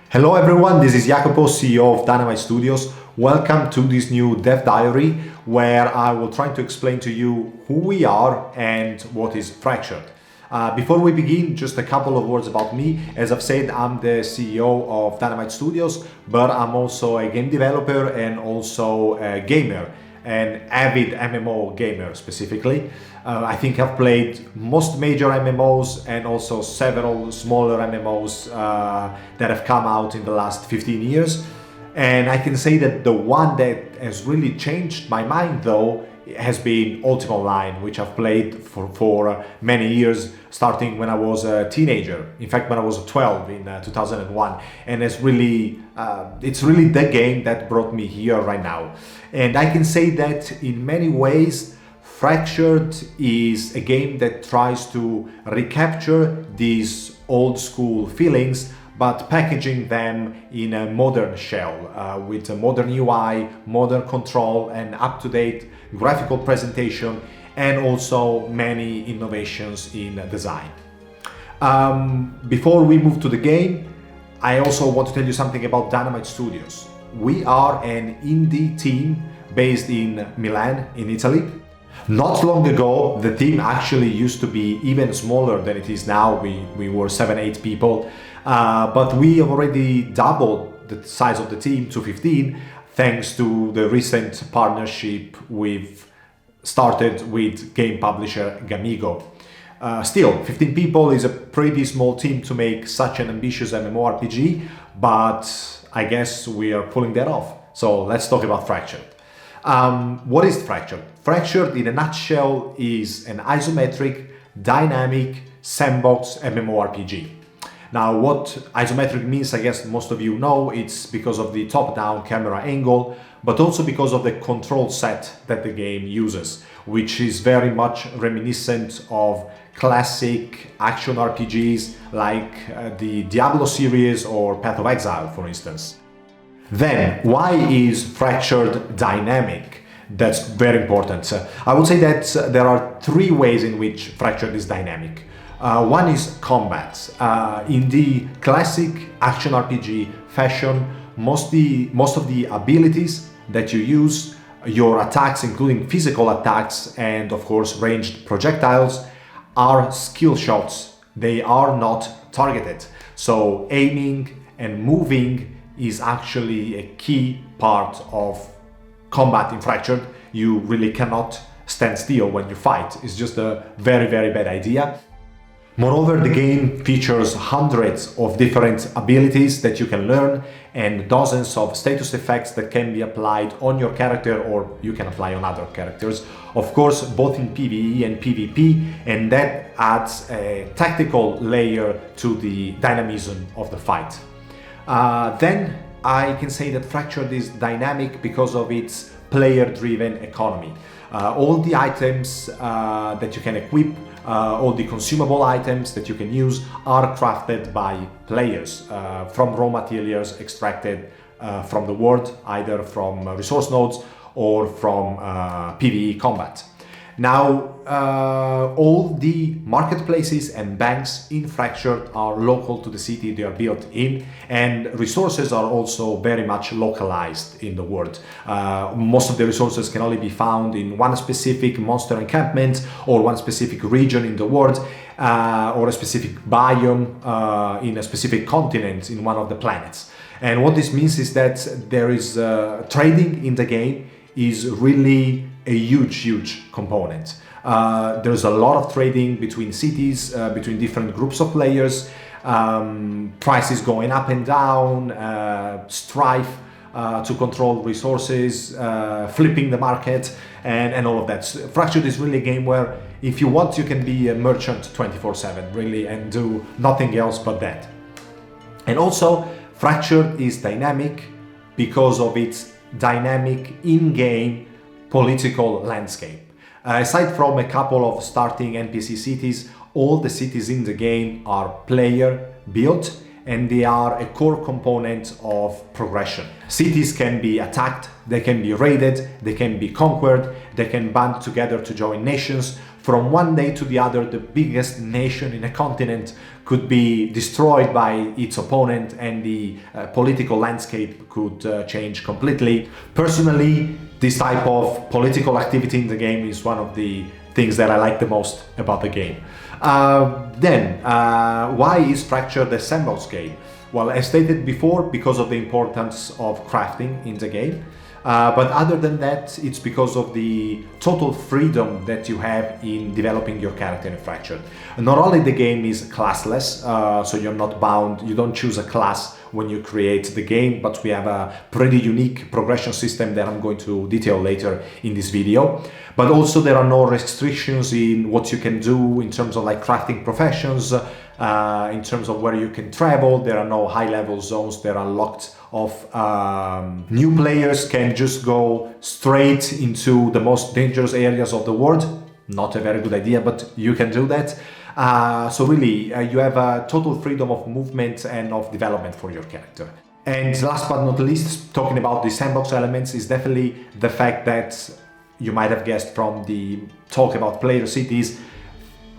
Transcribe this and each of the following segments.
Hello everyone, this is Jacopo, CEO of Dynamite Studios. Welcome to this new Dev Diary where I will try to explain to you who we are and what is Fractured. Before we begin, just a couple of words about me. As I've said, I'm the CEO of Dynamite Studios, but I'm also a game developer and also a gamer, an avid MMO gamer specifically. I think I've played most major MMOs and also several smaller MMOs that have come out in the last 15 years. And I can say that the one that has really changed my mind though has been Ultima Online, which I've played for many years, starting when I was a teenager. In fact, when I was 12 in 2001. And it's really the game that brought me here right now. And I can say that in many ways, Fractured is a game that tries to recapture these old school feelings, but packaging them in a modern shell with a modern UI, modern control, and up-to-date graphical presentation, and also many innovations in design. Before we move to the game, I also want to tell you something about Dynamite Studios. We are an indie team based in Milan, in Italy. Not long ago, the team actually used to be even smaller than it is now. We were 7-8 people, but we have already doubled the size of the team to 15 thanks to the recent partnership we've started with game publisher Gamigo. Still, 15 people is a pretty small team to make such an ambitious MMORPG, but I guess we are pulling that off. So let's talk about Fractured. What is Fractured? Fractured, in a nutshell, is an isometric, dynamic sandbox MMORPG. Now, what isometric means, I guess most of you know, it's because of the top-down camera angle, but also because of the control set that the game uses, which is very much reminiscent of classic action RPGs like the Diablo series or Path of Exile, for instance. Then, why is Fractured dynamic? That's very important. I would say that there are three ways in which Fractured is dynamic. One is combat. In the classic action RPG fashion, most of the abilities that you use, your attacks, including physical attacks and of course ranged projectiles, are skill shots. They are not targeted. So aiming and moving is actually a key part of combat in Fractured. You really cannot stand still when you fight. It's just a very, very bad idea. Moreover, the game features hundreds of different abilities that you can learn and dozens of status effects that can be applied on your character or you can apply on other characters. Of course, both in PvE and PvP, and that adds a tactical layer to the dynamism of the fight. Then I can say that Fractured is dynamic because of its player-driven economy. All the items that you can equip, all the consumable items that you can use are crafted by players from raw materials extracted from the world, either from resource nodes or from PvE combat. Now, all the marketplaces and banks in Fractured are local to the city they are built in, and resources are also very much localized in the world. Most of the resources can only be found in one specific monster encampment or one specific region in the world, or a specific biome in a specific continent in one of the planets. And what this means is that there is trading in the game is really a huge component. There's a lot of trading between cities, between different groups of players, prices going up and down, strife to control resources, flipping the market, and all of that. Fractured is really a game where if you want, you can be a merchant 24/7, really, and do nothing else but that. And also, Fractured is dynamic because of its dynamic in-game political landscape. Aside from a couple of starting NPC cities, all the cities in the game are player built and they are a core component of progression. Cities can be attacked, they can be raided, they can be conquered, they can band together to join nations. From one day to the other, the biggest nation in a continent could be destroyed by its opponent, and the political landscape could change completely. Personally, this type of political activity in the game is one of the things that I like the most about the game. Why is Fractured a sandbox game? Well, as stated before, because of the importance of crafting in the game. But other than that, it's because of the total freedom that you have in developing your character in Fractured. Not only the game is classless, so you're not bound, you don't choose a class when you create the game, but we have a pretty unique progression system that I'm going to detail later in this video. But also there are no restrictions in what you can do in terms of like crafting professions, in terms of where you can travel. There are no high-level zones that are locked off. New players can just go straight into the most dangerous areas of the world. Not a very good idea, but you can do that. So really, you have a total freedom of movement and of development for your character. And last but not least, talking about the sandbox elements is definitely the fact that you might have guessed from the talk about player cities,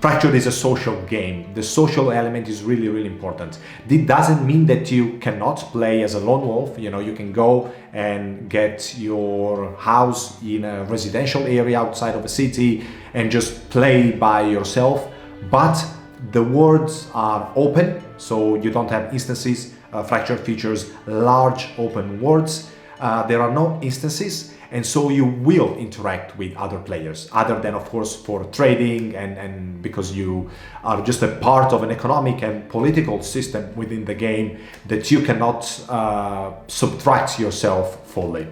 Fractured is a social game. The social element is really, really important. It doesn't mean that you cannot play as a lone wolf. You know, you can go and get your house in a residential area outside of a city and just play by yourself. But the worlds are open, so you don't have instances. Fractured features large open worlds. There are no instances, and so you will interact with other players, other than, of course, for trading and because you are just a part of an economic and political system within the game that you cannot subtract yourself fully.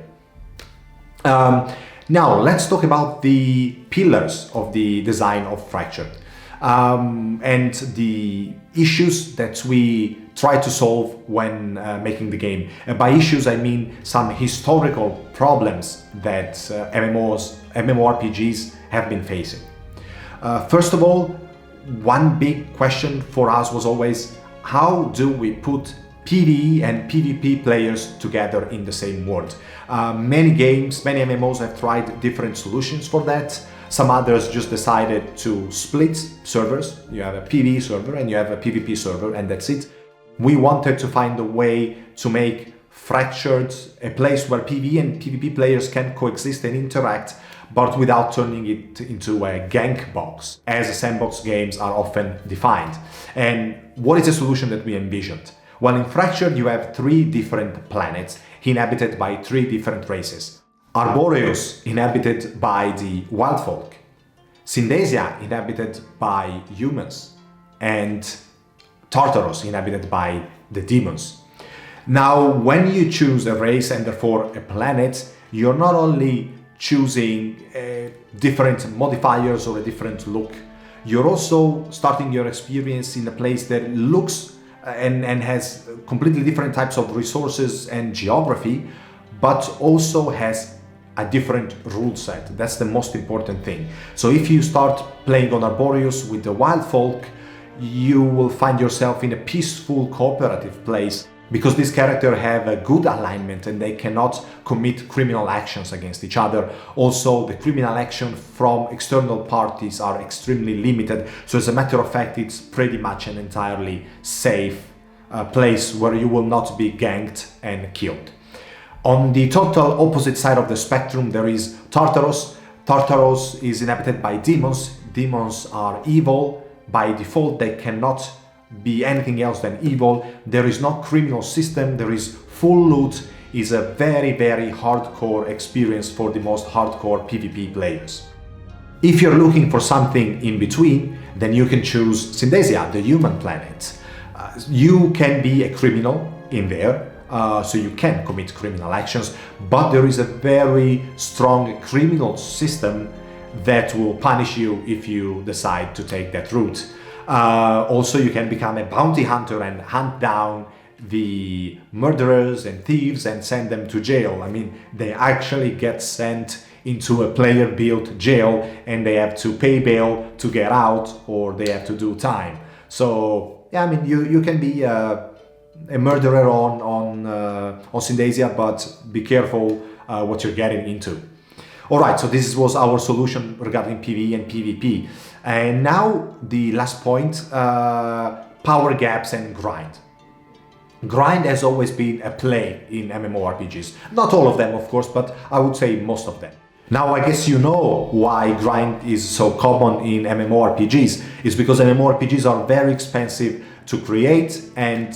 Now, let's talk about the pillars of the design of Fractured and the issues that we try to solve when making the game. By issues, I mean some historical problems that MMORPGs have been facing. First of all, one big question for us was always, how do we put PvE and PvP players together in the same world? Many games, many MMOs have tried different solutions for that. Some others just decided to split servers. You have a PvE server and you have a PvP server, and that's it. We wanted to find a way to make Fractured a place where PvE and PvP players can coexist and interact, but without turning it into a gank box, as sandbox games are often defined. And what is the solution that we envisioned? Well, in Fractured you have 3 different planets inhabited by 3 different races. Arboreus, inhabited by the wild folk. Syndesia, inhabited by humans. And Tartaros, inhabited by the demons. Now, when you choose a race and therefore a planet, you're not only choosing different modifiers or a different look, you're also starting your experience in a place that looks and has completely different types of resources and geography, but also has a different rule set. That's the most important thing. So if you start playing on Arboreus with the wild folk, you will find yourself in a peaceful cooperative place because these characters have a good alignment and they cannot commit criminal actions against each other. Also, the criminal action from external parties are extremely limited. So as a matter of fact, it's pretty much an entirely safe place where you will not be ganked and killed. On the total opposite side of the spectrum, there is Tartaros. Tartaros is inhabited by demons. Demons are evil. By default, they cannot be anything else than evil. There is no criminal system. There is full loot. It's a very, very hardcore experience for the most hardcore PvP players. If you're looking for something in between, then you can choose Syndesia, the human planet. You can be a criminal in there. So you can commit criminal actions, but there is a very strong criminal system that will punish you if you decide to take that route. Also, you can become a bounty hunter and hunt down the murderers and thieves and send them to jail. I mean, they actually get sent into a player-built jail and they have to pay bail to get out, or they have to do time. So, yeah, I mean, you can be a murderer on Syndasia, but be careful what you're getting into. All right, so this was our solution regarding PvE and PvP. And now the last point, power gaps and grind. Grind has always been a play in MMORPGs. Not all of them, of course, but I would say most of them. Now, I guess you know why grind is so common in MMORPGs. It's because MMORPGs are very expensive to create, and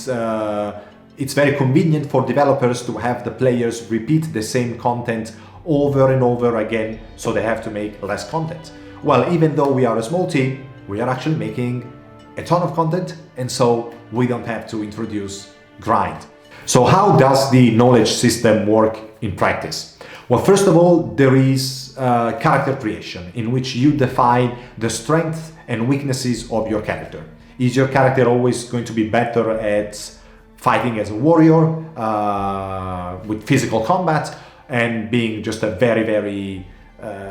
it's very convenient for developers to have the players repeat the same content over and over again, so they have to make less content. Well, even though we are a small team, we are actually making a ton of content, and so we don't have to introduce grind. So how does the knowledge system work in practice? Well, first of all, there is character creation, in which you define the strengths and weaknesses of your character. Is your character always going to be better at fighting as a warrior with physical combat and being just a very, very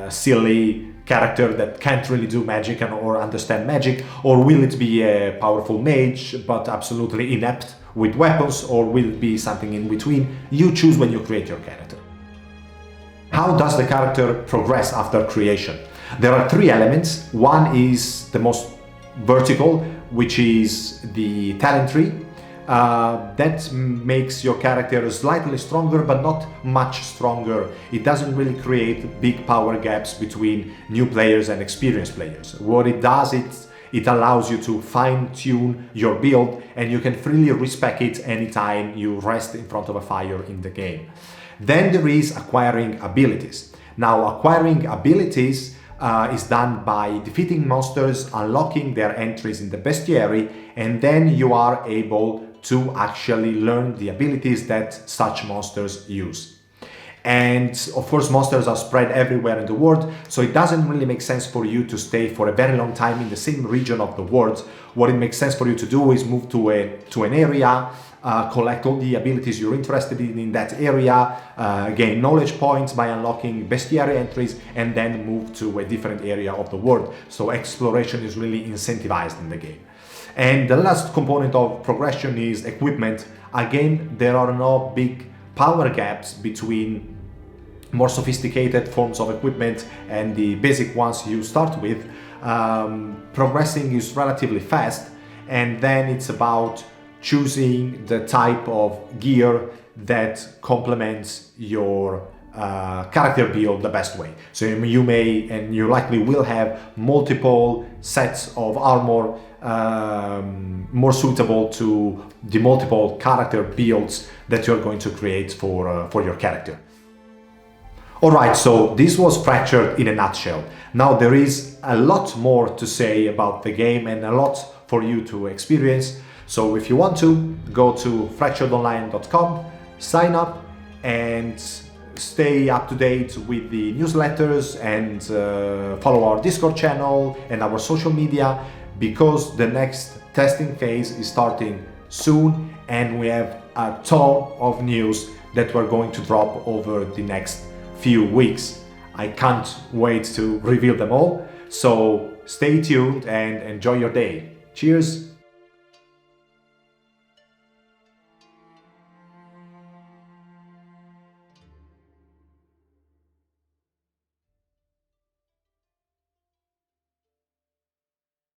silly character that can't really do magic or understand magic? Or will it be a powerful mage but absolutely inept with weapons? Or will it be something in between? You choose when you create your character. How does the character progress after creation? There are three elements. One is the most vertical, which is the talent tree. That makes your character slightly stronger, but not much stronger. It doesn't really create big power gaps between new players and experienced players. What it does, it allows you to fine-tune your build, and you can freely respec it anytime you rest in front of a fire in the game. Then there is acquiring abilities. Now, acquiring abilities is done by defeating monsters, unlocking their entries in the bestiary, and then you are able to actually learn the abilities that such monsters use. And of course, monsters are spread everywhere in the world, so it doesn't really make sense for you to stay for a very long time in the same region of the world. What it makes sense for you to do is move to an area, collect all the abilities you're interested in that area, gain knowledge points by unlocking bestiary entries, and then move to a different area of the world. So exploration is really incentivized in the game. And the last component of progression is equipment. Again, there are no big power gaps between more sophisticated forms of equipment and the basic ones you start with. Progressing is relatively fast, and then it's about choosing the type of gear that complements your character build the best way. So you may, and you likely will, have multiple sets of armor more suitable to the multiple character builds that you're going to create for your character. Alright, so this was Fractured in a nutshell. Now there is a lot more to say about the game and a lot for you to experience. So if you want to, go to fracturedonline.com, sign up and stay up to date with the newsletters, and follow our Discord channel and our social media, because the next testing phase is starting soon, and we have a ton of news that we're going to drop over the next few weeks. I can't wait to reveal them all, so stay tuned and enjoy your day. Cheers!